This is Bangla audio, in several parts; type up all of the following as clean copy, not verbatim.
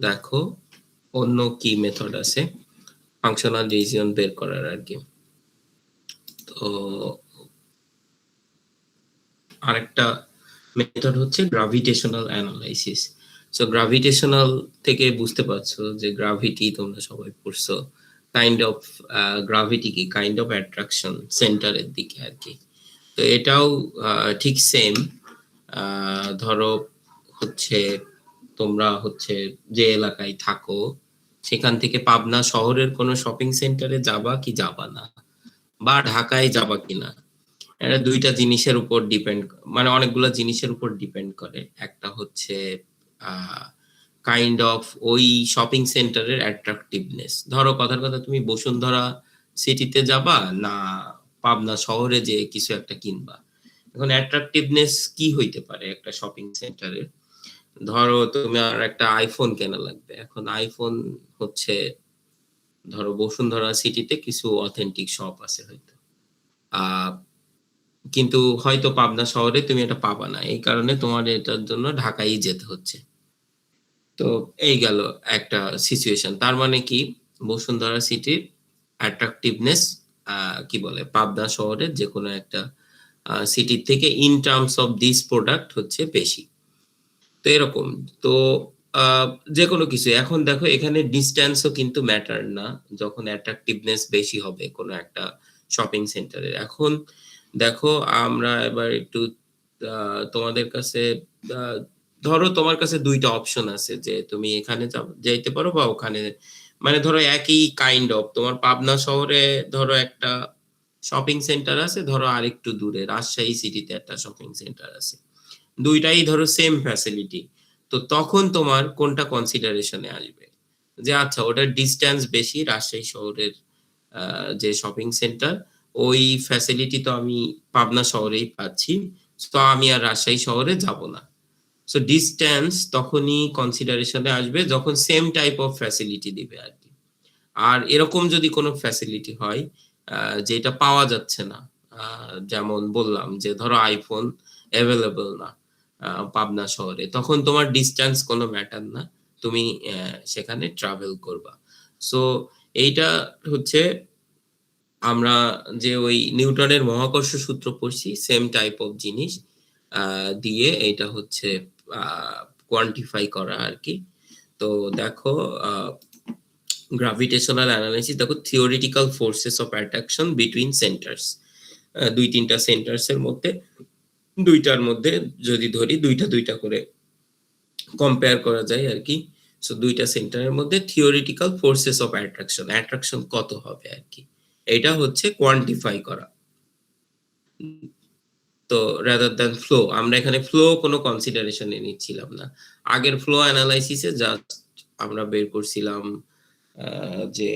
দেখো অন্য কি মেথড আছে ফাংশনাল রিজিয়ন বের করার আর কি। তো আরেকটা মেথড হচ্ছে গ্রাভিটেশনাল অ্যানালাইসিস। সো গ্রাভিটেশনাল থেকে বুঝতে পারছো যে গ্রাভিটি তোমরা সবাই পড়ছো, কাইন্ড অফ গ্রাভিটি কি কাইন্ড অফ অ্যাট্রাকশন সেন্টারের দিকে আর কি। তো এটাও ঠিক সেম। ধরো হচ্ছে তোমরা হচ্ছে যে এলাকায় থাকো সেখান থেকে পাবনা শহরের কোনো শপিং সেন্টারে যাবা কি যাবা না, বা ঢাকায় যাবা কিনা, এটা দুইটা জিনিসের উপর ডিপেন্ড, মানে অনেকগুলো জিনিসের উপর ডিপেন্ড করে। একটা হচ্ছে কাইন্ড অফ ওই শপিং সেন্টারের অ্যাট্রাকটিভনেস। ধরো কথার কথা তুমি বসুন্ধরা সিটিতে যাবা না পাবনা শহরে যে কিছু একটা কিনবা, এখন অ্যাট্রাকটিভনেস কি হইতে পারে একটা শপিং সেন্টারের। ধরো তুমি আর একটা আইফোন কেনা লাগবে, এখন আইফোন হচ্ছে ধরো বসুন্ধরা সিটিতে কিছু অথেন্টিক শপ আছে হয়তো, আহ কিন্তু হয়তো পাবনা শহরে তুমি এটা পাবা না, এই কারণে তোমার এটার জন্য ঢাকায় যেতে হচ্ছে। তো এই গেল একটা সিচুয়েশন। তার মানে কি বসুন্ধরা সিটির অ্যাট্রাকটিভনেস কি বলে পাবনা শহরের যে কোনো একটা সিটির থেকে in terms of this product হচ্ছে বেশি। তো এরকম। তো আহ, যে কোনো কিছু এখন দেখো এখানে ডিস্টেন্সও কিন্তু ম্যাটার না যখন অ্যাট্রাকটিভনেস বেশি হবে কোনো একটা শপিং সেন্টারের। এখন দেখো আমরা এবার একটু তোমাদের কাছে আহ, ধরো তোমার কাছে দুইটা অপশন আছে যে তুমি এখানে যাইতে পারো বা ওখানে, মানে ধরো একই কাইন্ড অফ তোমার পাবনা শহরে ধরো একটা শপিং সেন্টার আছে, ধরো আরেকটু দূরে রাজশাহী সিটিতে একটা শপিং সেন্টার আছে, দুইটাই ধরো সেম ফ্যাসিলিটি। তো তখন তোমার কোনটা কনসিডারেশনে আসবে যে আচ্ছা ওটার ডিস্টেন্স বেশি রাজশাহী শহরের যে শপিং সেন্টার, ওই ফ্যাসিলিটি তো আমি পাবনা শহরেই পাচ্ছি, তো আমি আর রাজশাহী শহরে যাব না। সো ডিস্টেন্স তখনই কনসিডারেশনে আসবে যখন সেম টাইপ অফ ফ্যাসিলিটি দিবে আর কি। আর এরকম যদি কোনো ফ্যাসিলিটি হয় যেটা পাওয়া যাচ্ছে না, যেমন বললাম যে ধরো আইফোন অ্যাভেলেবল না পাবনা শহরে, তখন তোমার ডিস্টেন্স কোনো ম্যাটার না, তুমি সেখানে ট্রাভেল করবা। সো এইটা হচ্ছে আমরা যে ওই নিউটনের মহাকর্ষ সূত্র পড়ছি সেম টাইপ অফ জিনিস দিয়ে এটা হচ্ছে কোয়ান্টিফাই করা আর কি। তো দেখো গ্রাভিটেশনাল অ্যানালাইসিস, দেখো theoretical forces of attraction between centres, দুই তিনটা সেন্টার্স এর মধ্যে, দুইটার মধ্যে যদি ধরি দুইটা দুইটা করে কম্পেয়ার করা যায় আর কি। সো দুইটা সেন্টারের মধ্যে theoretical forces of attraction, attraction কত হবে আর কি, এটা হচ্ছে কোয়ান্টিফাই করা। তো রাদার দ্যান ফ্লো, আমরা এখানে ফ্লো কোনো কনসিডারেশনে নিচ্ছিলাম না। আগের ফ্লো অ্যানালাইসিসে জাস্ট আমরা বের করছিলাম যে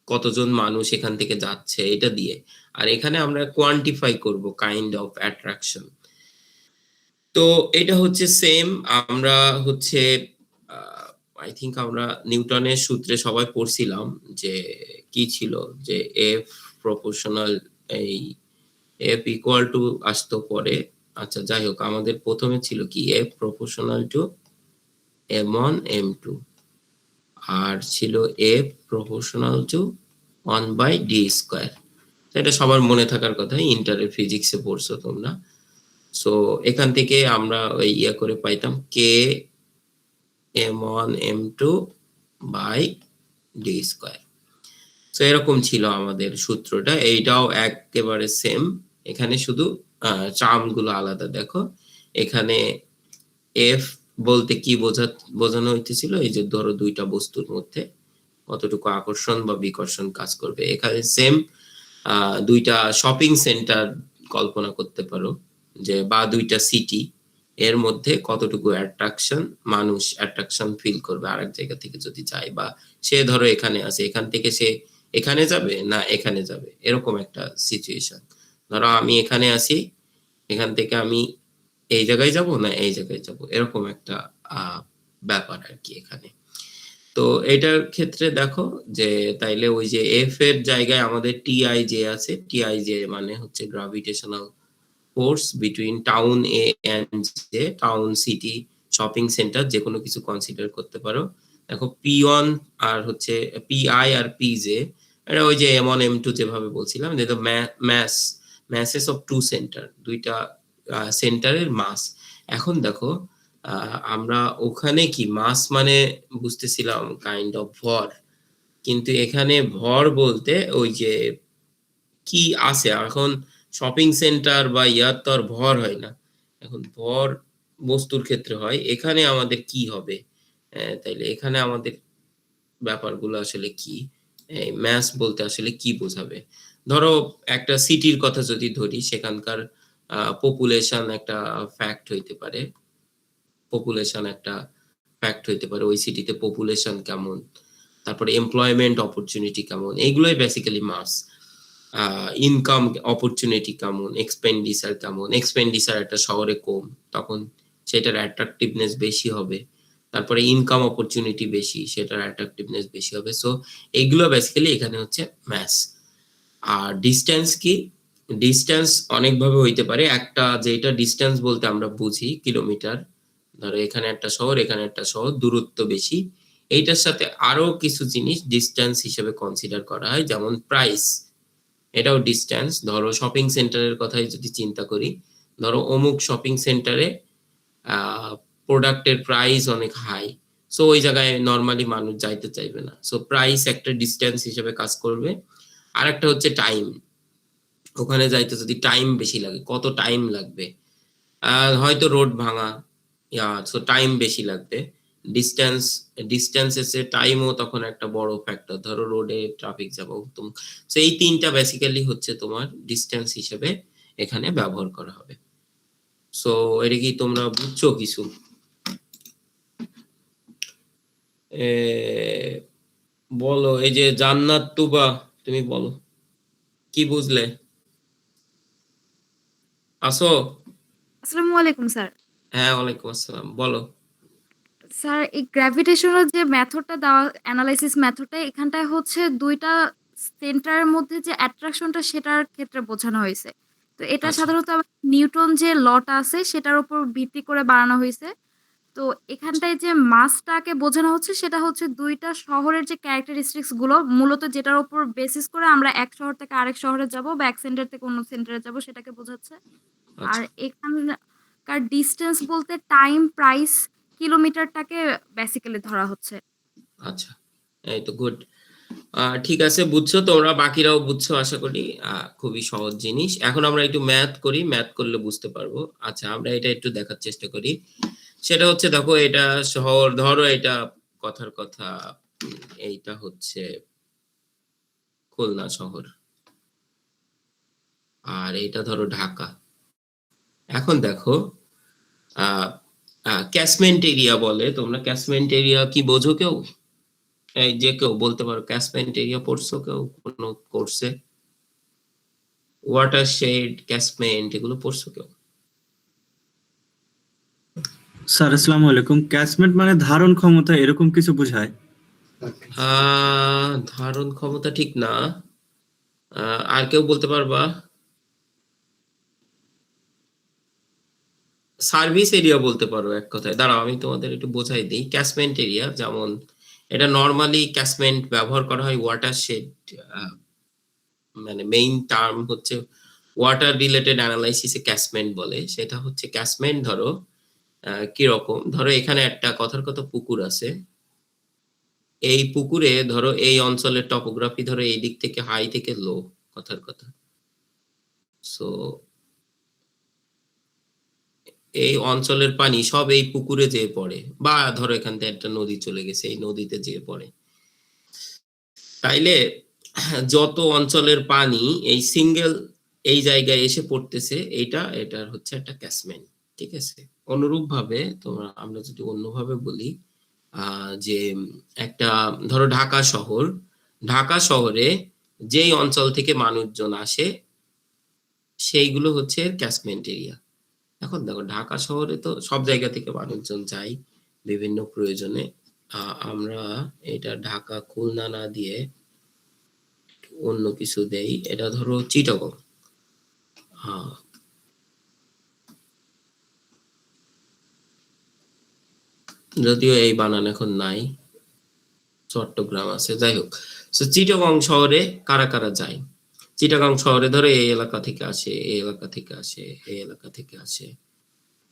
কতজন মানুষ এখান থেকে যাচ্ছে এটা দিয়ে, আর এখানে আমরা কোয়ান্টিফাই করব কাইন্ড অফ অ্যাট্রাকশন। তো এটা হচ্ছে সেম। আমরা হচ্ছে আই থিংক আমরা নিউটনের সূত্রে সবাই পড়ছিলাম যে কি ছিল, যে এফ প্রপোর্শনাল, এই এফ ইকুয়াল টু আসতো পরে। আচ্ছা যাই হোক, আমাদের প্রথমে ছিল কি F proportional to m1 m2, আর ছিল এফ প্রপোর্শনাল টু 1/d²। এটা সবার মনে থাকার কথা, ইন্টারের ফিজিক্সে পড়ছো তোমরা। সো এখান থেকে আমরা ওই করে পাইতাম কে m1 m2 বাই d²। তো এরকম ছিল আমাদের সূত্রটা, এইটাও একেবারে সেম। এখানে শুধু টার্ম গুলো আলাদা। দেখো এখানে এফ বলতে কি বোঝানো হইতেছিল, এই যে ধরো দুইটা বস্তুর মধ্যে কতটুকু আকর্ষণ বা বিকর্ষণ কাজ করবে। এখানে সেম দুইটা শপিং সেন্টার কল্পনা করতে পারো, যে বা দুইটা সিটি, এর মধ্যে কতটুকু অ্যাট্রাকশন, মানুষ অ্যাট্রাকশন ফিল করবে আরেক জায়গা থেকে যদি যায়, বা সে ধরো এখানে আছে, এখান থেকে সে এখানে যাবে না এখানে যাবে, এরকম একটা সিচুয়েশন। ধরো আমি এখানে আছি, এখান থেকে আমি এই জায়গায় যাব না এই জায়গায় যাব, এরকম একটা ব্যাপার আর কি এখানে। তো এটার ক্ষেত্রে দেখো যে তাইলে ওই যে এফ এর জায়গায় আমাদের টিআই জে আছে, টিআই জে মানে হচ্ছে gravitational force between town A and J, town city shopping centre যে কোনো কিছু কনসিডার করতে পারো। দেখো P1 আর হচ্ছে Pi আর Pj, এটা ওই যে M1 M2 যেভাবে বলছিলাম, যে masses of two center, দুইটা সেন্টারের মাস। এখন দেখো আমরা ওখানে কি মাস মানে বুঝতেছিলাম কাইন্ড অফ ভর, কিন্তু এখানে ভর বলতে ওই যে কি আছে, এখন শপিং সেন্টার বা ইয়ার তো আর ভর হয় না, এখন ভর বস্তুর ক্ষেত্রে হয়, এখানে আমাদের কি হবে? তাইলে এখানে আমাদের ব্যাপারগুলো আসলে কি, এই ম্যাস বলতে আসলে কি বোঝাবে? ধরো একটা সিটির কথা যদি ধরি, সেখানকার পপুলেশন একটা ফ্যাক্ট হইতে পারে, ওই সিটিতে পপুলেশন কেমন, তারপরে এমপ্লয়মেন্ট অপরচুনিটি কেমন, এইগুলোই বেসিক্যালি মাস। ইনকাম অপরচুনিটি কেমন, এক্সপেন্ডিচার একটা শহরে কম, তখন সেটার অ্যাট্রাকটিভনেস বেশি হবে। তারপরে ইনকাম অপরচুনিটি বেশি, সেটার অ্যাট্রাকটিভনেস বেশি হবে। সো এইগুলো বেসিক্যালি এখানে হচ্ছে ম্যাস। আর ডিস্টেন্স কি? ডিস্টেন্স অনেকভাবে হইতে পারে। একটা যেটা ডিস্টেন্স বলতে আমরা বুঝি কিলোমিটার, ধরো এখানে একটা শহর, এখানে একটা শহর, দূরত্ব বেশি, এইটার সাথে আরো কিছু জিনিস ডিস্টেন্স হিসেবে কনসিডার করা হয়, যেমন প্রাইস, এটাও ডিস্টেন্স। ধরো শপিং সেন্টারের কথাই যদি চিন্তা করি, ধরো অমুক শপিং সেন্টারে প্রোডাক্টের প্রাইস অনেক হাই, সো ওই জায়গায় নর্মালি মানুষ যাইতে চাইবে না, সো প্রাইস একটা ডিস্টেন্স হিসেবে কাজ করবে। আর একটা হচ্ছে টাইম, ওখানে যাইতে যদি টাইম বেশি লাগে, কত টাইম লাগবে, হয়তো রোড ভাঙা, সো টাইম বেশি লাগবে। ডিস্টেন্স, এসে টাইমও তখন একটা বড় ফ্যাক্টর, ধরো রোডে ট্রাফিক জ্যাম, সো এই তিনটা বেসিক্যালি হচ্ছে তোমার ডিস্টেন্স হিসেবে এখানে ব্যবহার করা হবে। সো এটা কি তোমরা বুঝছো কিছু? বলো, এই যে জান্নাত তুবা, তুমি বলো কি বুঝলে? আসো। আসসালামু আলাইকুম স্যার। হ্যাঁ, ওয়ালাইকুম আসসালাম, বলো। স্যার, এই গ্র্যাভিটেশনাল যে মেথডটা দেওয়া, অ্যানালাইসিস মেথডটা, এখানটায় হচ্ছে দুইটা সেন্টারের মধ্যে যে অ্যাট্রাকশনটা সেটার ক্ষেত্রে বোঝানো হয়েছে। তো এটা আচ্ছা সাধারণত নিউটন যে লটা আছে সেটার উপর ভিত্তি করে বানানো হয়েছে। তো এখানটায় যে মাসটাকে বোঝানো হচ্ছে সেটা হচ্ছে দুইটা শহরের যে ক্যারেক্টারিস্টিক্স গুলো, মূলত যেটার উপর বেসিস করে আমরা এক শহর থেকে আরেক শহরে যাব বা এক সেন্টার থেকে অন্য সেন্টারে যাব সেটাকে বোঝাচ্ছে। আর আচ্ছা এখানকার ডিসটেন্স বলতে টাইম, প্রাইস, কিলোমিটারটাকে বেসিক্যালি ধরা হচ্ছে। আচ্ছা, এই তো গুড। ঠিক আছে, বুঝছো তোমরা, বাকিরাও বুঝছো আশা করি। খুবই সহজ জিনিস। এখন আমরা একটু ম্যাথ করি, ম্যাথ করলে বুঝতে পারবো। আচ্ছা, আমরা এটা একটু দেখার চেষ্টা করি। সেটা হচ্ছে, দেখো এটা শহর, ধরো এটা কথার কথা, এইটা হচ্ছে খুলনা শহর, আর এইটা ধরো ঢাকা। এখন দেখো ক্যাচমেন্ট এরিয়া বলে, তোমরা ক্যাচমেন্ট এরিয়া কি বোঝো কেউ? এই যে কেউ বলতে পারো ক্যাচমেন্ট এরিয়া পড়ছো কেউ কোনো কোর্সে? ওয়াটারশেড, ক্যাচমেন্ট, এগুলো পড়ছো কেউ? স্যার আসসালামু আলাইকুম। ক্যাচমেন্ট মানে ধারণ ক্ষমতা এরকম কিছু বোঝায়? ধারণ ক্ষমতা ঠিক না। আর কেউ বলতে পারবা? সার্ভিস এরিয়া বলতে পারো এক কথায়। দাঁড়াও আমি তোমাদের একটু বোঝাই দিই। ক্যাচমেন্ট এরিয়া, যেমন এটা নর্মালি ক্যাচমেন্ট ব্যবহার করা হয় ওয়াটারশেড, মানে মেইন টার্ম হচ্ছে ওয়াটার রিলেটেড অ্যানালাইসিসে ক্যাচমেন্ট বলে। সেটা হচ্ছে ক্যাচমেন্ট, ধরো কিরকম, ধরো এখানে একটা কথার কথা পুকুর আছে, এই পুকুরে ধরো এই অঞ্চলের টপোগ্রাফি ধরো এই দিক থেকে হাই থেকে লো, কথার কথা। সো এই অঞ্চলের পানি সব এই পুকুরে যেয়ে পড়ে, বা ধরো এখান থেকে একটা নদী চলে গেছে, এই নদীতে যেয়ে পড়ে। তাইলে যত অঞ্চলের পানি এই সিঙ্গেল এই জায়গায় এসে পড়তেছে, এটার হচ্ছে একটা ক্যাচমেন্ট। ঠিক আছে, অনুরূপ ভাবে তোমরা, আমরা যদি অন্যভাবে বলি, যে একটা ধরো ঢাকা শহর, ঢাকা শহরে যেই অঞ্চল থেকে মানুষজন আসে সেইগুলো হচ্ছে ক্যাচমেন্ট এরিয়া। এখন দেখো ঢাকা শহরে তো সব জায়গা থেকে মানুষজন যায় বিভিন্ন প্রয়োজনে। আমরা এটা ঢাকা খুলনা না দিয়ে অন্য কিছু দেই, এটা ধরো চিটাগং। যদিও এই বানান এখন নাই, চট্টগ্রাম আছে, যাই হোক। সো চিটাগং শহরে কারা কারা যায়? চিটাগং শহরে ধরো এই এলাকা থেকে আসে, এই এলাকা থেকে আসে, এই এলাকা থেকে আসে,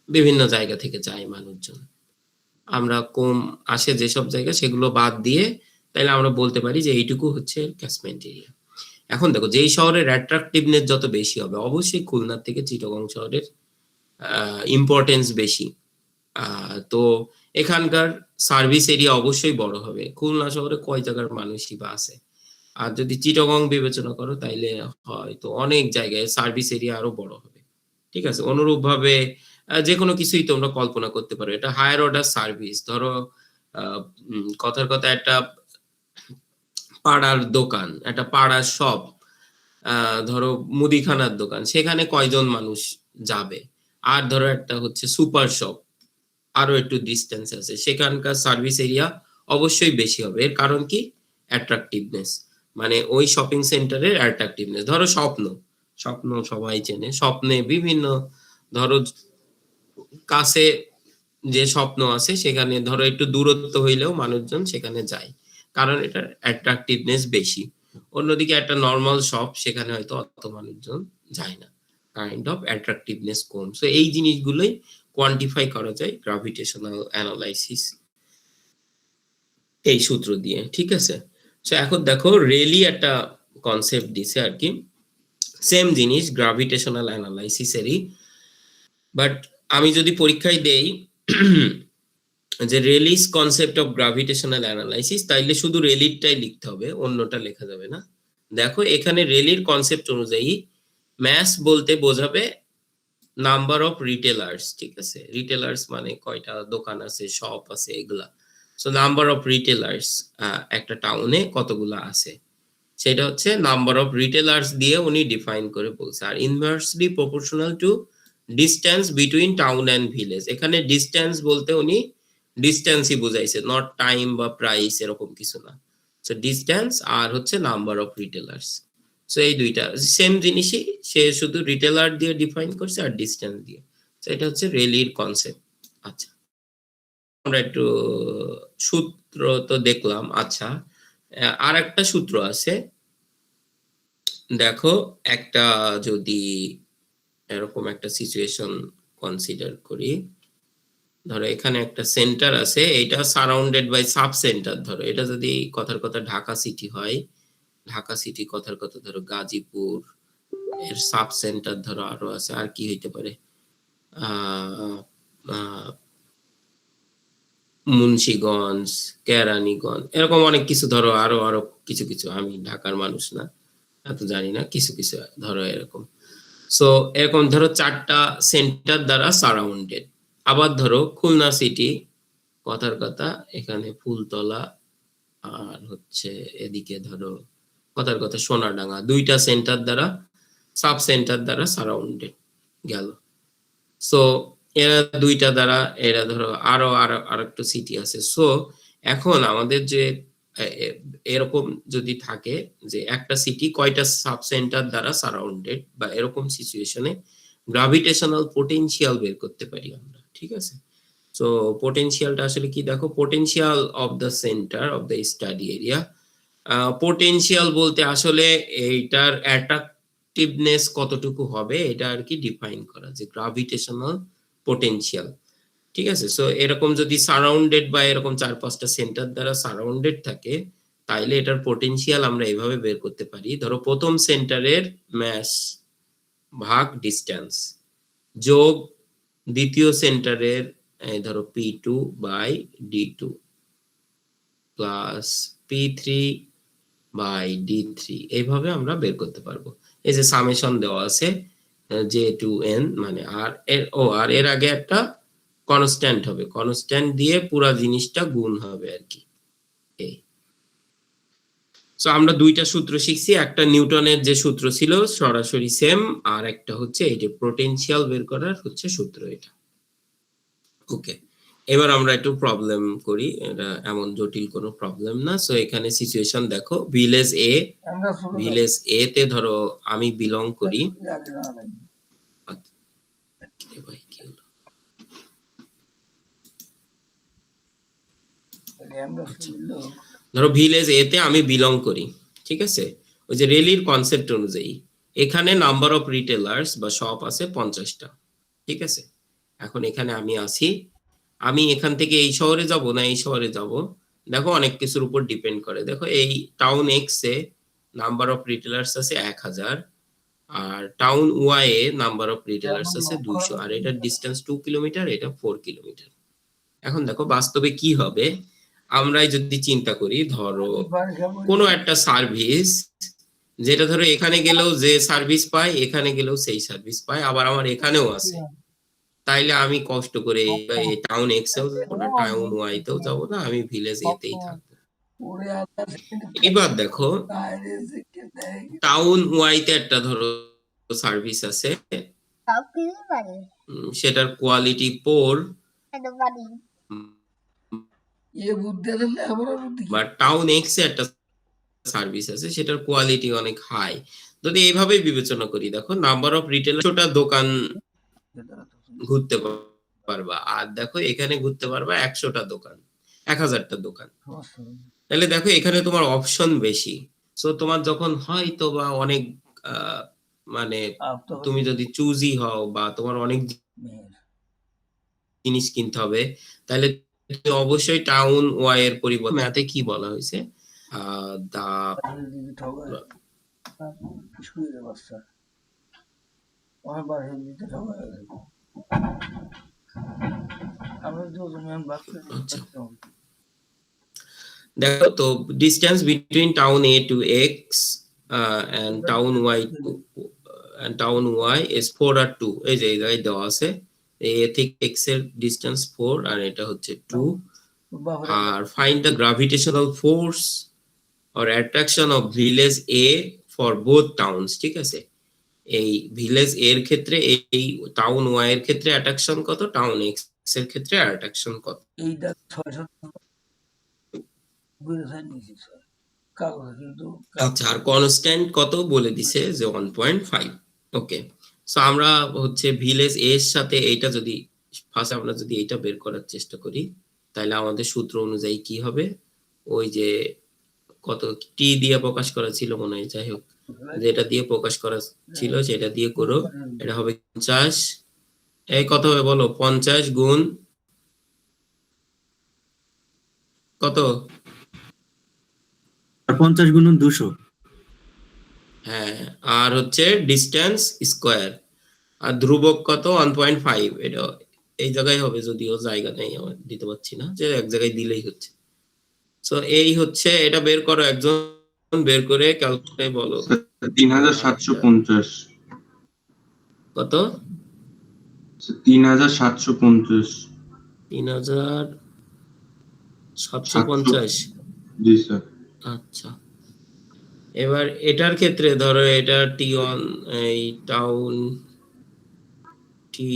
বিভিন্ন জায়গা থেকে যায় মানুষজন। আমরা কম আসে যেসব জায়গা সেগুলো বাদ দিয়ে তাইলে আমরা বলতে পারি যে এইটুকু হচ্ছে ক্যাচমেন্ট এরিয়া। এখন দেখো যেই শহরের অ্যাট্রাকটিভনেস যত বেশি হবে, অবশ্যই খুলনার থেকে চিটাগং শহরের ইম্পর্টেন্স বেশি। তো এখানকার সার্ভিস এরিয়া অবশ্যই বড় হবে। খুলনা শহরে কয় জায়গার মানুষই বা আছে, আর যদি চিটাগং বিবেচনা করো তাইলে হয়তো অনেক জায়গায় সার্ভিস এরিয়া আরো বড় হবে। ঠিক আছে, অনুরূপ ভাবে যে কোনো কিছুই তোমরা কল্পনা করতে পারো, এটা হায়ার অর্ডার সার্ভিস। ধরো কথার কথা একটা পাড়ার দোকান, একটা পাড়ার শপ, ধরো মুদিখানার দোকান, সেখানে কয়জন মানুষ যাবে? আর ধরো একটা হচ্ছে সুপার শপ, আরো একটু ডিস্টেন্স আছে, সেখানকার সার্ভিস এরিয়া অবশ্যই বেশি হবে। এর কারণ কি? অ্যাট্রাকটিভনেস, মানে ওই শপিং সেন্টারের অ্যাট্রাকটিভনেস। ধরো স্বপ্ন, স্বপ্ন সবাই চেনে, স্বপ্নে বিভিন্ন ধরো কাছে যে স্বপ্ন আছে সেখানে ধরো একটু দূরত্ব হইলেও মানুষজন সেখানে যায়, কারণ এটার অ্যাট্রাকটিভনেস বেশি। অন্যদিকে একটা নর্মাল শপ, সেখানে হয়তো অত মানুষজন যায় না, কাইন্ড অফ অ্যাট্রাকটিভনেস কম। সো এই জিনিসগুলোই কোয়ান্টিফাই করা যায় গ্রাভিটেশনাল অ্যানালাইসিস এই সূত্র দিয়ে। ঠিক আছে, সো এখন দেখো রেলি একটা কনসেপ্ট দিছে আর কি, সেম জিনিস গ্রাভিটেশনাল অ্যানালাইসিসেরই, বাট আমি যদি পরীক্ষায় দেই যে rallies concept of gravitational analysis, তাইলে শুধু রেলিরটাই লিখতে হবে, অন্যটা লেখা যাবে না। দেখো এখানে রেলির কনসেপ্ট অনুযায়ী ম্যাস বলতে বোঝাবে নাম্বার অফ রিটেলার্স। ঠিক আছে, রিটেলার্স মানে কয়টা দোকান আছে, শপ আছে, এগুলা। সো নাম্বার অফ রিটেলার্স একটা টাউনে কতগুলা আছে, সেটা হচ্ছে নাম্বার অফ রিটেলার্স দিয়ে উনি ডিফাইন করে বলছে। আর inversely proportional to distance between town and village. এখানে ডিস্টেন্স বলতে উনি ডিস্টেন্সই বুঝাইছে, নট টাইম বা প্রাইস এরকম কিছু না। সো ডিস্টেন্স আর হচ্ছে নাম্বার অফ রিটেলার্স। সো এই দুইটা সেম জিনিসই, সে শুধু রিটেলার দিয়ে ডিফাইন করছে আর ডিস্টেন্স দিয়ে। সো এটা হচ্ছে রেলির কনসেপ্ট। আচ্ছা, আমরা একটু সূত্র তো দেখলাম। আচ্ছা, আর একটা সূত্র আছে, দেখো একটা যদি এরকম একটা সিচুয়েশন কনসিডার করি, ধরো এখানে একটা সেন্টার আছে, এটা সারাউন্ডেড বাই সাব সেন্টার। ধরো এটা যদি কথার কথা ঢাকা সিটি হয়, ঢাকা সিটি কথার কথা ধরো গাজীপুর, এর সাব সেন্টার ধরো আরো আছে, আর কি হইতে পারে, মুন্সিগঞ্জ, কেরানীগঞ্জ, এরকম অনেক কিছু। ধরো আরো আরো কিছু কিছু, আমি ঢাকার মানুষ না, এত জানি না, কিছু কিছু ধরো এরকম। সো এরকম ধরো 4টা সেন্টার দ্বারা সারাউন্ডেড। আবার ধরো খুলনা সিটি কথার কথা, এখানে ফুলতলা আর হচ্ছে এদিকে ধরো কথার কথা সোনাডাঙ্গা, 2টা সেন্টার দ্বারা, সাব সেন্টার দ্বারা সারাউন্ডেড গেল। সো এরা 2টা দ্বারা, এরা ধরো আরো আরো আরেকটা সিটি আছে। সো এখন আমাদের যে এরকম যদি থাকে যে একটা সিটি কয়টা সাব সেন্টার দ্বারা সারাউন্ডেড, বা এরকম সিচুয়েশনে গ্রাভিটেশনাল পোটেনশিয়াল বের করতে পারি আমরা। ঠিক আছে, সো পোটেনশিয়ালটা আসলে কি? দেখো, potential of the centre of the study area. Potential বলতে আসলে এইটার অ্যাট্রাকটিভনেস কতটুকু হবে এটা আর কি ডিফাইন করা, যে গ্রাভিটেশনাল পোটেনশিয়াল। ঠিক আছে, সো এরকম যদি সারাউন্ডেড বা এরকম 4-5টা সেন্টার দ্বারা সারাউন্ডেড থাকে, তাইলে এটার পোটেনশিয়াল আমরা এইভাবে বের করতে পারি। ধরো প্রথম সেন্টারের ম্যাস ভাগ ডিস্টেন্স যোগ দ্বিতীয় সেন্টারের ধরো P2 by D2 plus P3 by D3, এইভাবে আমরা বের করতে পারবো। এই যে সামেশন দেওয়া আছে J2N, মানে আর এর আগে একটা কনস্ট্যান্ট হবে, কনস্ট্যান্ট দিয়ে পুরো জিনিসটা গুণ হবে আর কি। এই সো আমরা 2টা সূত্র শিখছি, একটা নিউটনের যে সূত্র ছিল সরাসরি সেম, আর একটা হচ্ছে এই যে পোটেনশিয়াল বের করার হচ্ছে সূত্র এটা। ওকে, এবার আমরা একটু প্রবলেম করি, এটা এমন জটিল কোনো প্রবলেম না। সো এখানে সিচুয়েশন দেখো, ভিলেজ এ তে ধরো আমি বিলং করি। ধরো ভিলেজ এ তে আমি বিলং করি, ঠিক আছে, ওই যে রেলির কনসেপ্ট অনুযায়ী এখানে নাম্বার অফ রিটেলার্স বা শপ আছে 50টা, ঠিক আছে। এখন এখানে আমি আসি, আমি এখান থেকে এই শহরে যাব না এই শহরে যাব, দেখো অনেক কিছুর উপর ডিপেন্ড করে। দেখো এই টাউন এক্স এ নাম্বার অফ রিটেলার্স আছে 1000, আর টাউন ওয়াই এ নাম্বার অফ রিটেলার্স আছে 200, আর এটার ডিস্টেন্স 2 কিলোমিটার, এটা 4 কিলোমিটার। এখন দেখো বাস্তবে কি হবে, আমরাই যদি চিন্তা করি, ধরো কোনো একটা সার্ভিস যেটা ধরো এখানে গেলেও যে সার্ভিস পায় এখানে গেলেও সেই সার্ভিস পায়, আবার আমার এখানেও আছে, তাইলে আমি কষ্ট করে এই টাউন এক্স এও যাবো না, টাউন ওয়াই তেও যাবো না, আমি ভিলেজ এতেই থাকবো। এবার দেখো টাউন ওয়াই তে একটা ধরো সার্ভিস আছে, সেটার কোয়ালিটি পোর, বা টাউন এক্স এ একটা সার্ভিস আছে সেটার কোয়ালিটি অনেক হাই। যদি এইভাবে বিবেচনা করি, দেখো নাম্বার অফ রিটেলার দোকান ঘুরতে পারবা, আর দেখো এখানে ঘুরতে পারবা 100টা দোকান, 1000টা দোকান, তাহলে দেখো এখানে তোমার অপশন বেশি। সো তোমার যখন হয়তো বা অনেক মানে তুমি যদি চুজি হও বা তোমার অনেক জিনিস কিনতে হবে, তাহলে তুমি অবশ্যই টাউন ওয়াই এর পরিবর্তে ম্যাথে কি বলা হয়েছে, দা দেখো তো distance between town A to X and town Y is 4 আর 2, এই যে এই জায়গায় দেওয়া আছে, এ থেকে এক্স এর ডিস্টেন্স 4 আর এটা হচ্ছে 2, আর find the gravitational force or attraction of village A for both towns, ঠিক আছে। এই ভিলেজ এর ক্ষেত্রে এই টাউন ওয়াই এর ক্ষেত্রে অ্যাট্রাকশন কত, টাউন এক্স এর ক্ষেত্রে অ্যাট্রাকশন কত। আচ্ছা, আর কনস্ট্যান্ট কত বলে দিছে যে 1.5। ওকে, সো আমরা হচ্ছে ভিলেজ এর সাথে এইটা যদি ফার্স্ট আমরা যদি এইটা বের করার চেষ্টা করি, তাহলে আমাদের সূত্র অনুযায়ী কি হবে, ওই যে কত টি দিয়ে প্রকাশ করা ছিল মনে হয়, যাই হোক যেটা দিয়ে প্রকাশ করা ছিল সেটা দিয়ে করো, এটা হবে 50, এই কত হবে বলো, 50 গুণ কত, 50 গুণন 200। হ্যাঁ, আর হচ্ছে ডিস্টেন্স স্কয়ার, আর ধ্রুবক কত 1.5, এটা এই জায়গায় হবে, যদিও জায়গা নেই আমার দিতে পারছি না, যে এক জায়গায় দিলেই হচ্ছে। সো এই হচ্ছে, এটা বের করো, একজন বের করে ক্যালকুলেটরে বলো। 3750 কত, 3750 3750। জি স্যার। আচ্ছা, এবার এটার ক্ষেত্রে ধরো এটা টি1 এই টাউন টি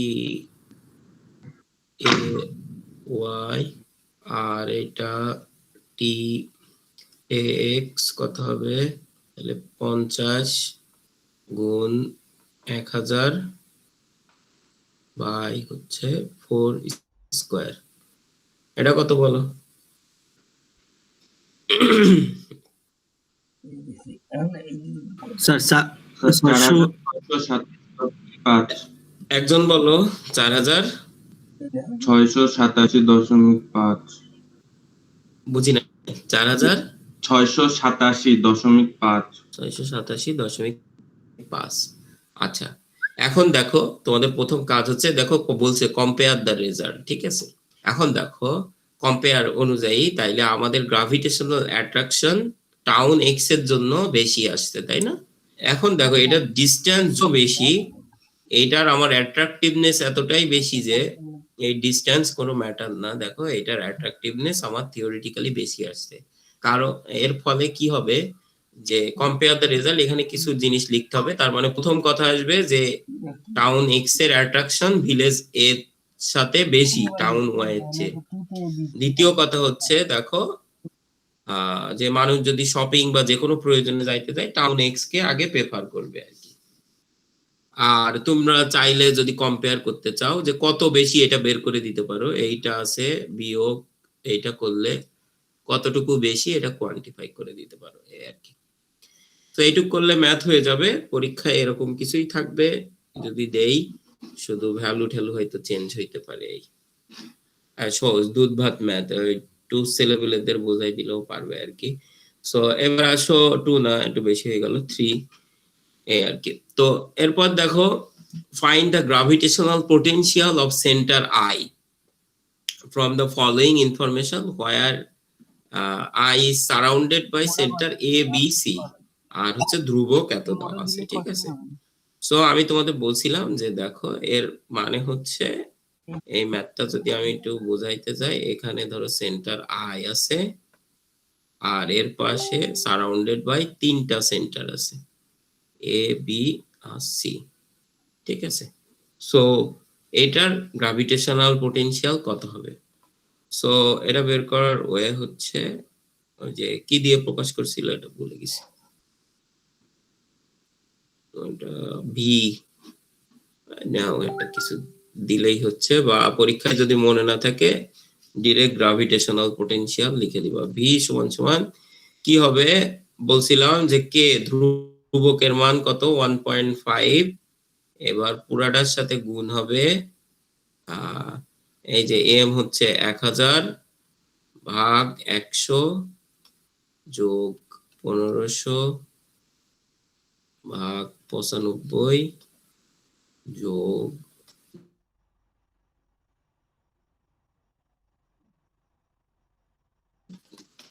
এ ওয়াই, আর এটা টি এ এক্স, কত হবে তাহলে 50 গুণ 1000 বাই হচ্ছে 4 স্কয়ার, এটা কত বলো। স্যার 4675 একজন বলো 4000, 687.5 বুঝি না, 4000 687.5 687.5। আচ্ছা, এখন দেখো তোমাদের প্রথম কাজ হচ্ছে, দেখো বলছে কম্পেয়ার দ্য রেজাল্ট, ঠিক আছে। এখন দেখো কম্পেয়ার অনুযায়ী তাইলে আমাদের গ্রাভিটেশনাল অ্যাট্রাকশন টাউন এক্স এর জন্য বেশি আসছে, তাই না। এখন দেখো এটা ডিস্টেন্সও বেশি, এইটার আমার অ্যাট্রাকটিভনেস এতটাই বেশি যে এই ডিস্টেন্স কোনো ম্যাটার না। দেখো এটার অ্যাট্রাকটিভনেস আমার থিওরিটিক্যালি বেশি আসছে, কারণ এর ফলে কি হবে যে কম্পেয়ার দ্য রেজাল্ট, এখানে কিছু জিনিস লিখতে হবে। তার মানে প্রথম কথা আসবে যে টাউন এক্স এর অ্যাট্রাকশন ভিলেজ এর সাথে বেশি টাউন ওয়াই এর চেয়ে। দ্বিতীয় কথা হচ্ছে দেখো যে মানুষ যদি শপিং বা যে কোনো প্রয়োজনে যাইতে যায় টাউন এক্স কে আগে প্রেফার করবে আর কি। আর তোমরা চাইলে যদি কম্পেয়ার করতে চাও যে কত বেশি, এটা বের করে দিতে পারো, এইটা আছে বিয়োগ এইটা করলে কতটুকু বেশি এটা কোয়ান্টিফাই করে দিতে পারো, এই আর কি। তো এইটুক করলে ম্যাথ হয়ে যাবে। পরীক্ষায় এরকম কিছুই থাকবে, যদি দেই শুধু ভ্যালু ঠ্যালু হয়তো চেঞ্জ হইতে পারে। এই আর সহজ দুধ ভাত ম্যাথ, ওই 2 ছেলেপেলেদের বোঝাই দিলেও পারবে আর কি। সো এবার আসো 2 না, একটু বেশি হয়ে গেল, 3 এই আর কি। তো এরপর দেখো, find the gravitational potential of centre I from the following information where I is surrounded by center A, B, C আর হচ্ছে ধ্রুবক এত দেওয়া আছে, ঠিক আছে। সো আমি তোমাদের বলছিলাম যে দেখো এর মানে হচ্ছে, এই ম্যাথটা যদি আমি একটু বোঝাইতে যাই, এখানে ধরো সেন্টার আই আছে আর এর পাশে সারাউন্ডেড বাই 3টা সেন্টার আছে, এ বি আর সি, ঠিক আছে। সো এটার গ্রাভিটেশনাল পোটেনশিয়াল কত হবে? সো এটা বের করার ওয়ে হচ্ছে, ওই যে কি দিয়ে প্রকাশ করছিল এটা ভুলে গেছি, ওটা ভি নাও, এটা কিছু দিলেই হচ্ছে, বা পরীক্ষায় যদি মনে না থাকে ডিরেক্ট গ্রাভিটেশনাল পোটেনশিয়াল লিখে দিবা। ভি সমান সমান কি হবে বলছিলাম যে কে ধ্রুবকের মান কত 1.5, এবার পুরাটার সাথে গুণ হবে এই যে এম হচ্ছে 1000 ভাগ 100 যোগ 1500 ভাগ 95 যোগ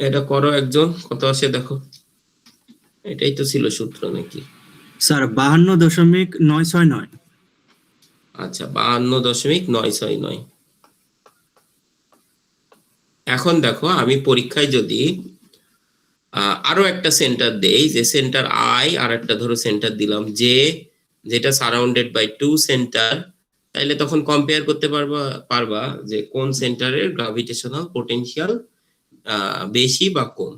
এটা করো একজন, কত আসে দেখো। এটাই তো ছিল সূত্র নাকি? স্যার 52.969। আচ্ছা 52.969। এখন দেখো আমি পরীক্ষায় যদি আরো একটা সেন্টার দেই, যে সেন্টার আই আর একটা ধরো সেন্টার দিলাম জে, যেটা সারাউন্ডেড বাই 2 সেন্টার, তাইলে তখন কম্পেয়ার করতে পারবা যে কোন সেন্টারের গ্রাভিটেশনাল পোটেনশিয়াল বেশি বা কম।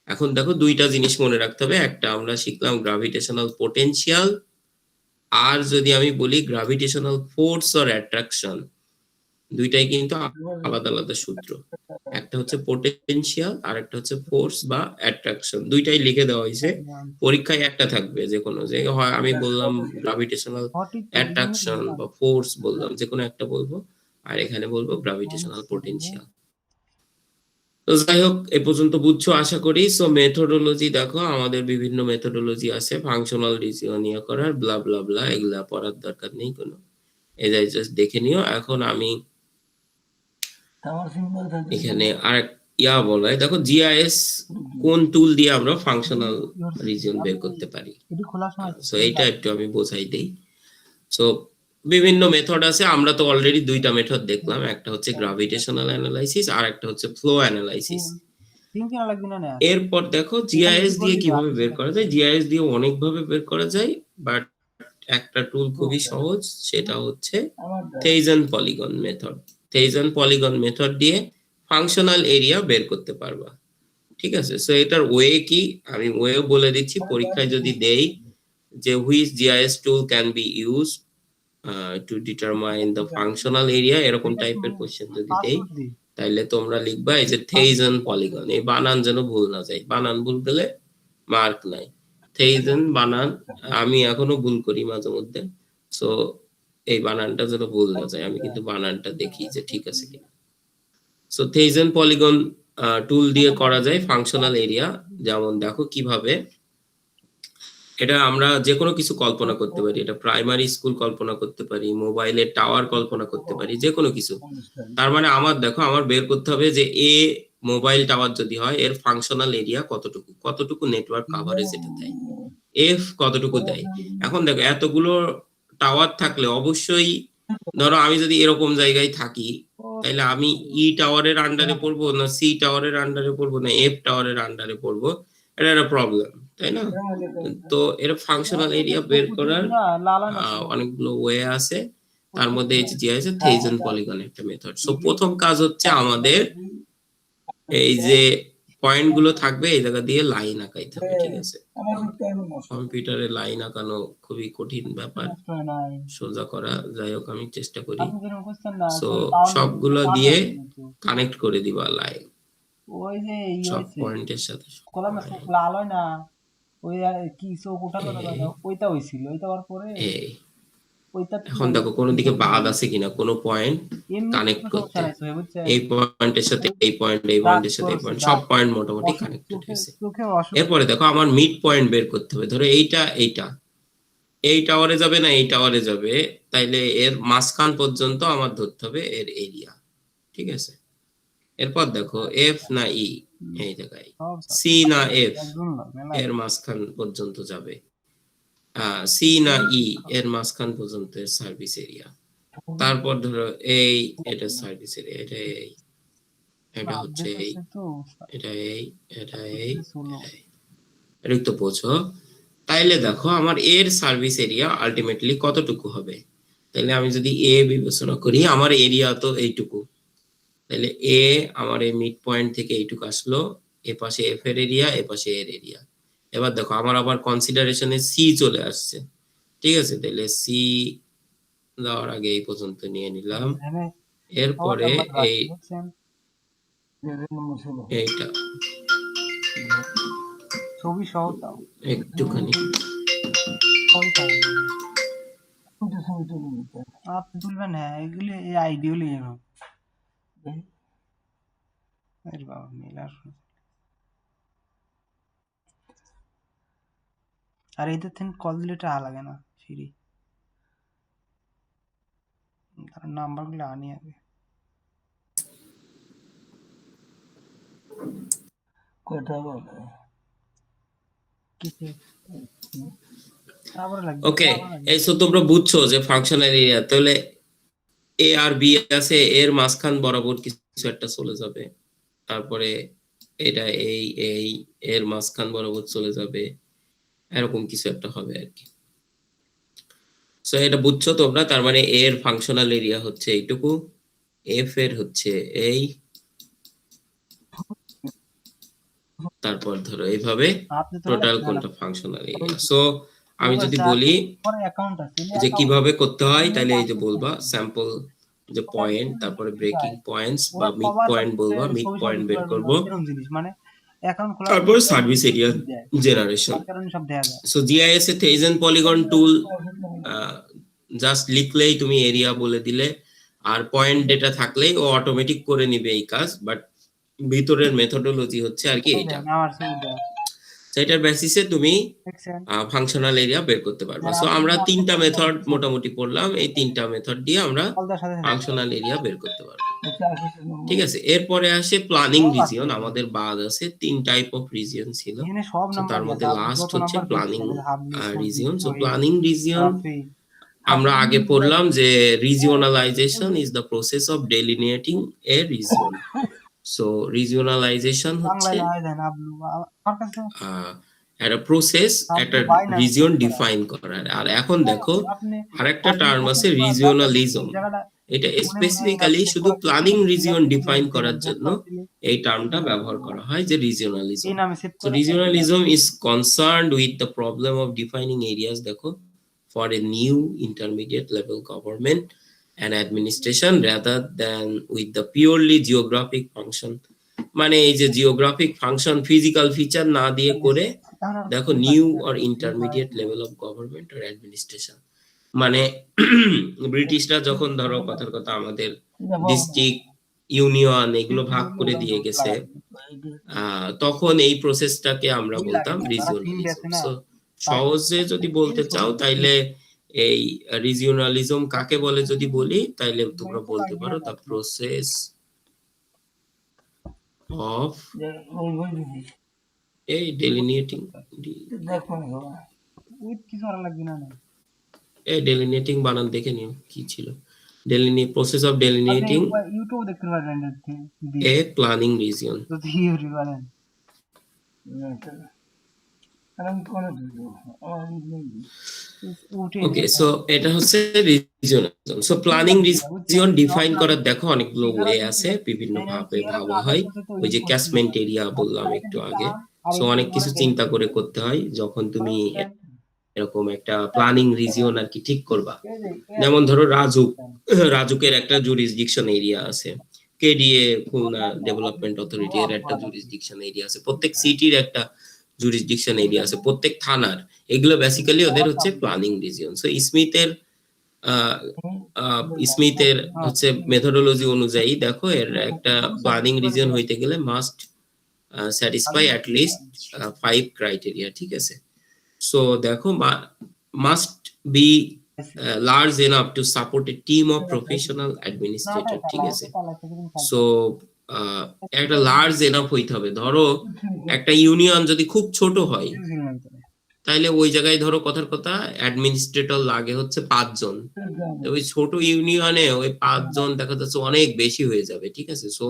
এখন দেখো দুইটা জিনিস মনে রাখতে হবে, একটা আমরা শিখলাম গ্রাভিটেশনাল পোটেনশিয়াল, আর যদি আমি বলি গ্রাভিটেশনাল ফোর্স অর অ্যাট্রাকশন, দুইটাই কিন্তু আলাদা আলাদা সূত্র। একটা হচ্ছে পোটেনশিয়াল আর একটা হচ্ছে ফোর্স বা অ্যাট্রাকশন, দুইটাই লিখে দেওয়া হয়েছে। পরীক্ষায় একটা থাকবে যে কোনো, যে হয় আমি বললাম গ্রাভিটেশনাল অ্যাট্রাকশন বা ফোর্স বললাম, যে কোনো একটা বলবো, আর এখানে বলবো গ্রাভিটেশনাল পোটেনশিয়াল। তো যাই হোক, এ পর্যন্ত বুঝছো আশা করি। সো মেথোডোলজি দেখো, আমাদের বিভিন্ন মেথোডোলজি আছে ফাংশনাল রিজনিং করার, ব্লা ব্লা ব্লা, এগুলা পড়ার দরকার নেই কোনো, এটাই জাস্ট দেখে নিও। এখন আমি এখানে আরেক বলাই, দেখো জিআইএস কোন টুল দিয়ে আমরা ফাংশনাল রিজন বের করতে পারি। সো এইটা একটু আমি বোঝাই দেই। সো বিভিন্ন মেথড আছে, আমরা তো অলরেডি দুইটা মেথড দেখলাম, একটা হচ্ছে গ্রাভিটেশনাল অ্যানালাইসিস আর একটা হচ্ছে ফ্লো অ্যানালাইসিস। এরপর দেখো জিআইএস দিয়ে কিভাবে বের করা যায়। জিআইএস দিয়ে অনেকভাবে বের করা যায়, বাট একটা টুল খুবই সহজ, সেটা হচ্ছে থেইজন পলিগন মেথড। থেইজন পলিগন মেথড দিয়ে ফাংশনাল এরিয়া বের করতে পারবা, ঠিক আছে। সো এটার ওয়ে কি আমি ওয়ে বলে দিচ্ছি, পরীক্ষায় যদি দেই যে which GIS tool can be used to determine the functional area, এরকম টাইপের কোশ্চেন যদি দেই, তাইলে তোমরা লিখবা এই যে থেইজন পলিগন। এই বানান যেন ভুল না যায়, বানান ভুল গেলে মার্ক নাই। থেইজন বানান আমি এখনো ভুল করি মাঝে মধ্যে, সো এই বানানটা যেন ভুল না যায়, আমি কিন্তু বানানটা দেখি যে ঠিক আছে কিনা। সো থেইজন পলিগন টুল দিয়ে করা যায় ফাংশনাল এরিয়া। যেমন দেখো কিভাবে, এটা আমরা যে কোনো কিছু কল্পনা করতে পারি, এটা প্রাইমারি স্কুল কল্পনা করতে পারি, মোবাইলের টাওয়ার কল্পনা করতে পারি, যে কোনো কিছু। তার মানে আমার দেখো আমার বের করতে হবে যে এ মোবাইল টাওয়ার যদি হয়, এর ফাংশনাল এরিয়া কতটুকু, কতটুকু নেটওয়ার্ক কাভারেজ এটা দেয়, এফ কতটুকু দেয়। এখন দেখো এতগুলো টাওয়ার থাকলে অবশ্যই, ধরো আমি যদি এরকম জায়গায় থাকি, তাহলে আমি ই টাওয়ারের আন্ডারে পড়বো না সি টাওয়ারের আন্ডারে পড়বো না এফ টাওয়ারের আন্ডারে পড়বো, এটা একটা প্রবলেম, তাই না? তো এর ফাংশনাল এরিয়া বের করার অনেকগুলো ওয়ে আছে, তার মধ্যে এই যে আছে থেইজন পলিগন একটা মেথড। সো প্রথম কাজ হচ্ছে আমাদের এই যে পয়েন্ট গুলো থাকবে এই জায়গা দিয়ে লাইন আঁকাইতে হবে, ঠিক আছে। কম্পিউটারে লাইন আঁকানো খুবই কঠিন ব্যাপার, সোজা করা, যাই হোক আমি চেষ্টা করি। সো সবগুলো দিয়ে কানেক্ট করে দিবা লাইন, ওই যে সব পয়েন্টের সাথে কলাম না point, লাল হয় না ওই কি চোখ উঠালো না এই, ওইটা হইছিল ওইটা হওয়ার পরে এই ওইটা এখন দেখো কোনো দিকে বাদ আছে কিনা, কোনো পয়েন্ট এমনি কানেক্ট কোনো করতে, সমস্যা নাই সোহেল, বুঝছেন? এই পয়েন্টের সাথে এই পয়েন্ট, এই পয়েন্টের সাথে এই পয়েন্ট, সব পয়েন্ট মোটামুটি কানেক্টেড হয়েছে। চোখে অসুখ এরপরে দেখো আমার মিড পয়েন্ট বের করতে হবে। ধরো এইটা এই টাওয়ারে যাবে না এই টাওয়ারে যাবে, তাইলে এর মাঝখান পর্যন্ত আমার ধরতে হবে এর এরিয়া, ঠিক আছে? এরপর দেখো এফ না ই, এই জায়গায় সব সি না এফ একজন না মেলা এর মাঝখান পর্যন্ত যাবে, সি না ই এর মাঝখান পর্যন্ত এর সার্ভিস এরিয়া। তারপর ধরো এটা সার্ভিস এরিয়া, এটা হচ্ছে এই, তো এটা এটা এই শুনো এটা তো বোঝো। তাইলে দেখো আমার এর সার্ভিস এরিয়া আলটিমেটলি কতটুকু হবে। তাইলে আমি যদি এ বিবেচনা করি, আমার এরিয়া তো এইটুকু, তাহলে এ আমার এই মিড পয়েন্ট থেকে এইটুকু আসলো, এ পাশে এফ এর এরিয়া, এ পাশে এর এরিয়া। এবার দেখো আমার আবার কনসিডারেশনে সি চলে আসছে, ঠিক আছে? তাহলে সি দেওয়ার আগে এই পর্যন্ত নিয়ে নিলাম। এরপরে এইটা ছবি সহ দাও একটুখানি আপনি তুলবেন, হ্যাঁ এগুলি এই আইডিও লিয়ে বাবা মেলার আর এদের থেকে কল দিলে টাকা লাগে না, ফ্রি। তার নাম্বারগুলো আনি আগে, কয়টা বলে কিছু তারপরে লাগবে। ওকে, এই সো তোমরা বুঝছো যে ফাংশনাল এরিয়া, তাহলে এ আর বি আছে, এর মাঝখান বরাবর কিছু একটা চলে যাবে, তারপরে এটা এই এর মাঝখান বরাবর চলে যাবে, এরকম কিছু একটা হবে আর কি। সো এটা বুঝছো তোমরা, তার মানে এর ফাংশনাল এরিয়া হচ্ছে এইটুকু, এফ এর হচ্ছে এই, তারপর ধরো এইভাবে টোটাল কোনটা ফাংশনাল এরিয়া। সো আমি যদি বলি যে কিভাবে করতে হয়, তাহলে এই যে বলবা স্যাম্পল যে পয়েন্ট, তারপরে ব্রেকিং পয়েন্টস বা মিড পয়েন্ট বলবা, মিড পয়েন্ট বের করব, মানে অ্যাকাউন্ট খোলা তারপর সার্ভিস এরিয়া জেনারেশন। সব দেখা যায়। সো জিআইএস এ থেজেন পলিগন টুল জাস্ট লিখলেই তুমি এরিয়া বলে দিলে, আর পয়েন্ট ডেটা থাকলেই ও অটোমেটিক করে নিবে এই কাজ, বাট ভিতরের মেথডোলজি হচ্ছে আর কি এইটা। সেটার বেসিসে তুমি ফাংশনাল এরিয়া বের করতে পারবে। সো আমরা তিনটা মেথড মোটামুটি পড়লাম, এই তিনটা মেথড দিয়ে আমরা ফাংশনাল এরিয়া বের করতে পারবো, ঠিক আছে? এরপরে আসে প্ল্যানিং রিজিয়ন। আমাদের বাদ আছে 3 টাইপ অফ রিজিয়ন ছিল, তার মধ্যে লাস্ট হচ্ছে planning region. So planning region আমরা আগে পড়লাম যে regionalization is the process of delineating a region. So regionalization হচ্ছে একটা প্রসেস একটা রিজিয়ন ডিফাইন করার। আর এখন দেখো আরেকটা টার্ম আছে রিজিওনালিজম, এটা স্পেসিফিক্যালি শুধু প্ল্যানিং রিজিয়ন ডিফাইন করার জন্য এই টার্মটা ব্যবহার করা হয়, যে regionalism. So regionalism is concerned with the problem of defining areas, দেখো, for a new intermediate level government and administration rather than with the purely geographic function। মানে এই যে জিওগ্রাফিক ফাংশন ফিজিক্যাল ফিচার না দিয়ে করে দেখো new or intermediate level of government or administration. মানে ব্রিটিশরা যখন ধরো কথার কথা আমাদের ডিস্ট্রিক্ট ইউনিয়ন এগুলো ভাগ করে দিয়ে গেছে, তখন এই প্রসেসটাকে আমরা বলতাম রিজিওনালিজম। সো সহজে যদি বলতে চাও তাইলে এই রিজিওনালিজম কাকে বলে যদি বলি, তাইলে তোমরা বলতে পারো দ্য প্রসেস অফ এই ডেলিনিয়েটিং এই ডেলিনিয়েটিং বানান দেখে নিও কি ছিল, process of delineating a planning region. Okay, so এটা হচ্ছে regionalism. So planning region define করার দেখো অনেকগুলো ওয়ে আছে, বিভিন্ন ভাবে ভাবা হয়। ওই যে ক্যাচমেন্ট এরিয়া বললাম একটু আগে। সো অনেক কিছু চিন্তা করে করতে হয় যখন তুমি এরকম একটা প্ল্যানিং রিজিয়ন আর কি ঠিক করবা। যেমন ধরো রাজুকের একটা জুরিসডিকশন এরিয়া আছে, কেডিএ খুলনা ডেভেলপমেন্ট অথরিটি এর একটা জুরিসডিকশন এরিয়া আছে, প্রত্যেক সিটির একটা জুরিসডিকশন এরিয়া আছে, প্রত্যেক থানার, এগুলো বেসিক্যালি ওদের হচ্ছে প্ল্যানিং রিজিয়ন। সো স্মিথের হচ্ছে মেথোডোলজি অনুযায়ী দেখো এর একটা প্ল্যানিং রিজিয়ন হইতে গেলে must satisfy at least 5 criteria, ঠিক আছে। সো দেখো must be large enough to support A team of professional administrator, ঠিক আছে। সো একটা লার্জ এনাফ হইতে হবে। ধরো একটা ইউনিয়ন যদি খুব ছোট হয় তাহলে ওই জায়গায় ধরো কথার কথা অ্যাডমিনিস্ট্রেটর লাগে হচ্ছে 5 জন। ওই ছোট ইউনিয়নে ওই 5 জন দেখা যাচ্ছে অনেক বেশি হয়ে যাবে, ঠিক আছে। সো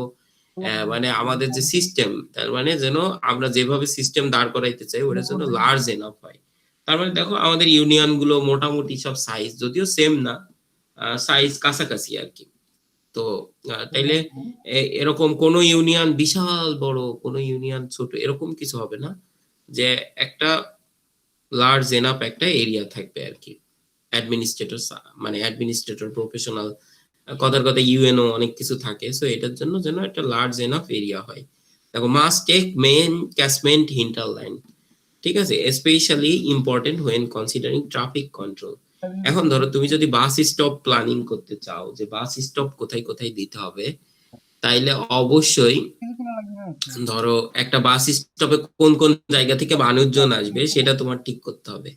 মানে আমাদের যে সিস্টেম, তার মানে যেন আমরা যেভাবে সিস্টেম দাঁড় করাইতে চাই ওটা যেন লার্জ এনাফ হয়। তার মানে দেখো আমাদের ইউনিয়ন গুলো মোটামুটি সব সাইজ যদিও সেম না, সাইজ কাছাকাছি আর কি। তো তাইলে এরকম কোন ইউনিয়ন বিশাল বড়, কোন ইউনিয়ন ছোট, এরকম কিছু হবে না, যে একটা লার্জ এনাফ একটা এরিয়া থাকবে আর কি। অ্যাডমিনিস্ট্রেটর মানে অ্যাডমিনিস্ট্রেটর প্রফেশনাল কথার কথা ইউএনও অনেক কিছু থাকে। সো এটার জন্য যেন একটা লার্জ এনাফ এরিয়া হয়। দেখো must take main catchment hinterland, ঠিক আছে, specially important when considering traffic control. এখন ধরো তুমি যদি বাস স্টপ প্ল্যানিং করতে চাও যে বাস স্টপ কোথায় কোথায় দিতে হবে, তাইলে অবশ্যই ধরো একটা বাস স্টপে কোন কোন জায়গা থেকে মানুষজন আসবে সেটা তোমার ঠিক করতে হবে।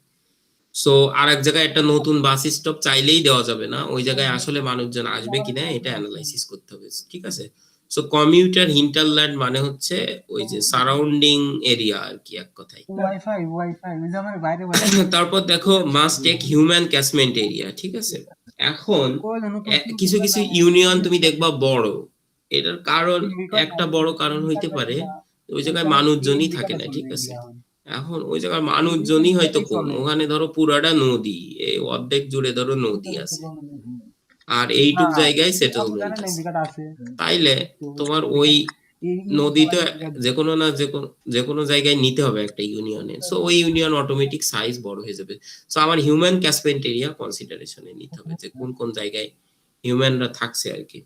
সো আর এক জায়গায় একটা নতুন বাস স্টপ চাইলেই দেওয়া যাবে না, ওই জায়গায় আসলে মানুষজন আসবে কিনা এটা অ্যানালাইসিস করতে হবে, ঠিক আছে। সো কমিউটার হিন্টারল্যান্ড মানে হচ্ছে ওই যে সারাউন্ডিং এরিয়া আর কি এক কথায়। তারপর দেখো must take human catchment area, ঠিক আছে। এখন কিছু কিছু ইউনিয়ন তুমি দেখবা বড়, এটার কারণ একটা বড় কারণ হইতে পারে ওই জায়গায় মানুষজনই থাকে না, ঠিক আছে। এখন ওই জায়গার মানুষজনই হয়তো কম, ওখানে ধরো পুরাটা নদী, এই অর্ধেক জুড়ে ধরো নদী আছে আর এইটুক জায়গায় সেটেলমেন্ট আছে, তাইলে তোমার ওই নদী তো যে কোনো জায়গায় নিতে হবে একটা ইউনিয়নের। সো ওই ইউনিয়ন অটোমেটিক সাইজ বড় হয়ে যাবে। সো আমার হিউম্যান ক্যাচমেন্ট এরিয়া কনসিডারেশনে নিতে হবে যে কোন কোন জায়গায় হিউম্যানরা থাকছে আর কি।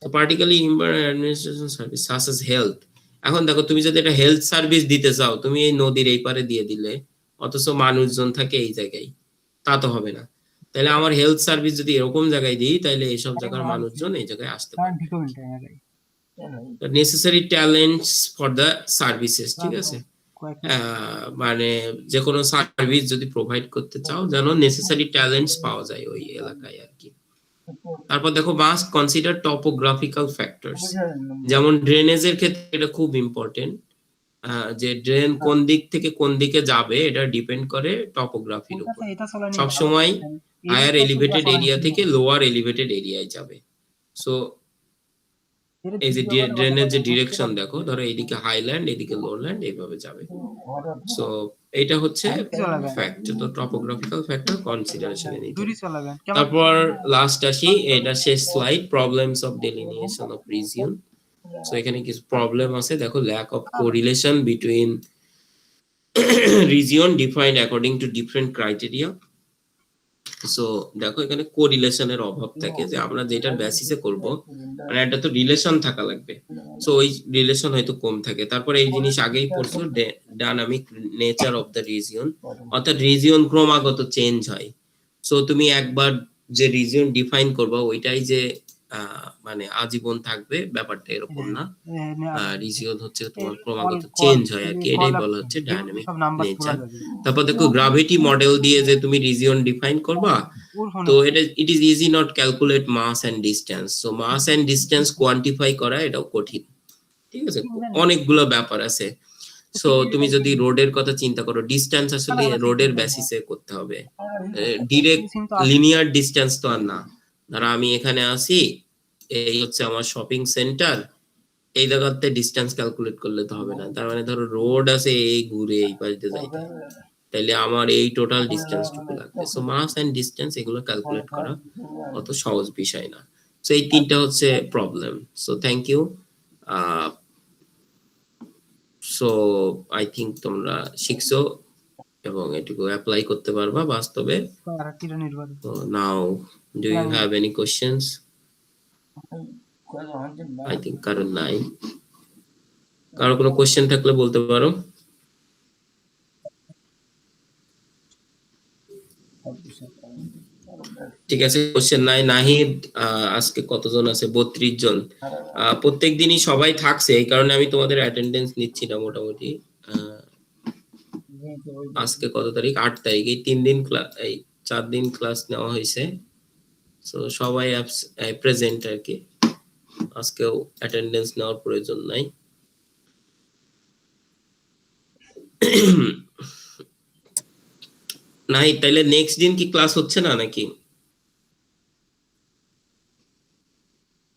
তো particularly human administration service such as health. এখন দেখো তুমি যদি একটা হেলথ সার্ভিস দিতে চাও, তুমি এই নদীর এই পারে দিয়ে দিলে অথচ মানুষজন থাকে এই জায়গায়, তা তো হবে না। তাহলে আমার হেলথ সার্ভিস যদি এরকম জায়গায় দিই তাহলে এইসব জায়গার মানুষজন এই জায়গায় আসতে পারবে। Necessary talents for the services, ঠিক আছে। মানে যে কোনো সার্ভিস যদি প্রোভাইড করতে চাও যেন নেসেসারি ট্যালেন্টস পাওয়া যায় ওই এলাকায় আর কি। তারপর দেখো মাস্ট কনসিডার টপোগ্রাফিক্যাল ফ্যাক্টরস, যেমন ড্রেনেজের ক্ষেত্রে এটা খুব ইম্পর্টেন্ট, যে ড্রেন কোন দিক থেকে কোন দিকে যাবে এটা ডিপেন্ড করে টপোগ্রাফির উপর। সবসময় হায়ার এলিভেটেড এরিয়া থেকে লোয়ার এলিভেটেড এরিয়ায় যাবে। সো এই যে ড্রেনের যে ডিরেকশন দেখো, ধরো এইদিকে হাইল্যান্ড এদিকে লোল্যান্ড এইভাবে যাবে। সো এটা হচ্ছে ফ্যাক্ট, তো টপোগ্রাফিক্যাল ফ্যাক্টর কনসিডারেশনে নিতে। তারপর লাস্ট আসি, এটা শেষ slide, problems of delineation of region. So এখানে কিছু প্রবলেম আছে, দেখো lack of correlation between region defined according to different criteria. So দেখো এখানে কোরিলেশনের অভাব থাকে, যে আমরা যেটার বেসিসে করব মানে একটা তো রিলেশন থাকা লাগবে, সো ওই রিলেশন হয়তো কম থাকে। তারপরে এই জিনিস আগেই পড়ছো, dynamic nature of the region, অর্থাৎ রিজিয়ন ক্রমাগত চেঞ্জ হয়। সো তুমি একবার যে রিজিয়ন ডিফাইন করবা ওইটাই যে মানে আজীবন থাকবে ব্যাপারটা এরকম না, রিজিয়ন হচ্ছে তোমার ক্রমাগত চেঞ্জ হয় আর কি, এটাই বলা হচ্ছে ডাইনামিক নেচার। তারপর দেখো গ্র্যাভিটি মডেল দিয়ে যে তুমি রিজিয়ন ডিফাইন করবা, তো it is easy not calculate mass and distance. So mass and distance quantify করা এটাও কঠিন, ঠিক আছে, অনেকগুলো ব্যাপার আছে। সো তুমি যদি রোডের কথা চিন্তা করো, ডিসটেন্স আসলে রোডের বেসিসে করতে হবে, ডিরেক্ট লিনিয়ার ডিসটেন্স তো আর না। ধরো আমি এখানে আসি, এই হচ্ছে আমার শপিং সেন্টার, এই জায়গাতে ডিসটেন্স ক্যালকুলেট করলে তো হবে না। তার মানে ধরো রোড আছে, এই ঘুরে এই পাশে যাইতে হবে, তাইলে আমার এই টোটাল ডিসটেন্স টুকু লাগবে। সো মাস এন্ড ডিসটেন্স এগুলো ক্যালকুলেট করা অত সহজ বিষয় না। সো এই তিনটা হচ্ছে problem. So thank you. So I think তোমরা শিখছো এবং এটুকু অ্যাপ্লাই করতে পারবা বাস্তবে। Now do you have any questions? I think কারণ নাই। কারো কোনো কোশ্চেন থাকলে বলতে পারো। ঠিক আছে, কোশ্চেন নাই। নাহিদ, আজকে কতজন আছে? 32 জন। প্রত্যেক দিনই সবাই থাকছে, এই কারণে আমি তোমাদের অ্যাটেন্ডেন্স নিচ্ছি না মোটামুটি। আজকে কত তারিখ? 8 তারিখ। এই 3 দিন এই 4 দিন ক্লাস নেওয়া হয়েছে। সো সবাই প্রেজেন্ট আর কি। আজকেও অ্যাটেন্ডেন্স নেওয়ার প্রয়োজন নাই। নাই, তাইলে নেক্সট দিন কি ক্লাস হচ্ছে না নাকি?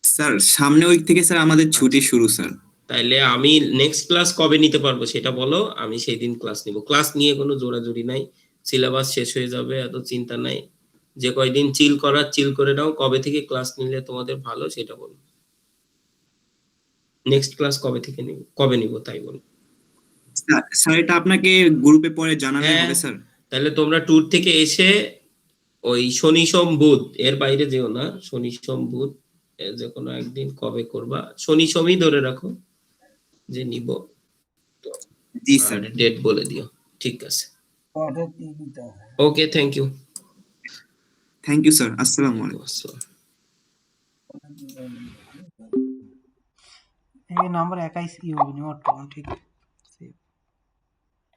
স্যার সামনে উইক থেকে স্যার আমাদের ছুটি শুরু স্যার। তাইলে আমি নেক্সট ক্লাস কবে নিতে পারবো সেটা বলো, আমি সেই দিন ক্লাস নিব। ক্লাস নিয়ে কোনো জোরাজুরি নাই, সিলেবাস শেষ হয়ে যাবে, এত চিন্তা নাই। যে কয়দিন চিল করার চিল করে নাও, কবে থেকে ক্লাস নিলে তোমাদের ভালো সেটা বলো। নেক্সট ক্লাস কবে থেকে নিব, কবে নিব তাই বলো। স্যার এটা আপনাকে গ্রুপে পরে জানানো হ্যাঁ। হবে স্যার। তাহলে তোমরা ট্যুর থেকে এসে ওই শনি সোম বুধ এর বাইরে যেও না। শনি সোম বুধ যে কোনো একদিন কবে করবা, শনি সোমই ধরে রাখো যে নিব, জি স্যার। ডেট বলে দিও। ঠিক আছে, okay, thank you. Thank you sir. আসসালামু আলাইকুম। এই নাম্বার একাই ইয়ে হবে না, ঠিক